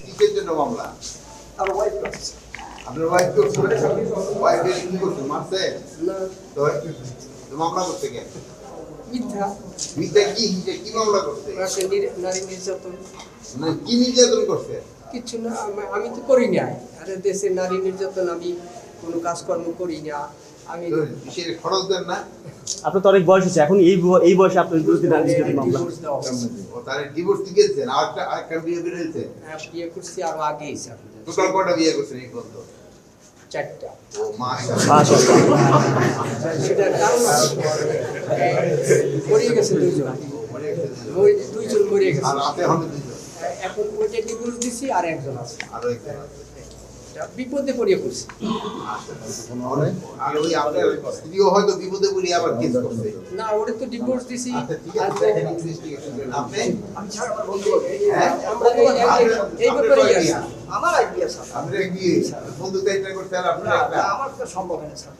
কিসের জন্য মামলা? আপনার ওয়াইফ করছে? ওয়াইফের কি করছে? মারছে? তো মামলা করতে কেন? মিথ্যা মিথ্যা কি কি মামলা করছে? নারী নির্যাতন। মানে কি নির্যাতন করছে? কিছু না, আমি তো করি না। আরে দেশে নারী নির্যাতন, আমি কোনো কাজকর্ম করি না। আমি সে খরচ দেন না? আপনার তো অনেক বয়স হচ্ছে, এখন এই বয়সে আপনার বিরুদ্ধে নারী নির্যাতন মামলা। ও তার ডিভোর্স দিয়েছেন? আরেকটা বিয়ে বেরিয়েছে? বিয়ে করছি আরো আগেই স্যার। টোটাল কয়টা বিয়ে করছেন এই পর্যন্ত? 4টা। ও মাশাআল্লাহ। সেটা কারণ মরিয়ে গেছে দুইজন। দুইজন মরিয়ে গেছে। আর আপনি এখন দুইজন? এখন ওইটা ডিভোর্স দিছি, আর একজন আছে। আরো একজন আছে। বিপদে পড়িয়ে করছি। আর ওই আপনার স্ত্রীও হয়তো বিপদে পড়ে আবার কেস করছে। না, ওরে তো ডিভোর্স দিছি। আচ্ছা ঠিক আছে, দেখেন ইনভেস্টিগেশন করেন। আপনি আমরা এই ব্যাপারে আছি। আমার আইডিয়া স্যার, আপনি কি বন্ধু চাইটা করতে আর আপনার একটা আমার তো সম্ভব না স্যার।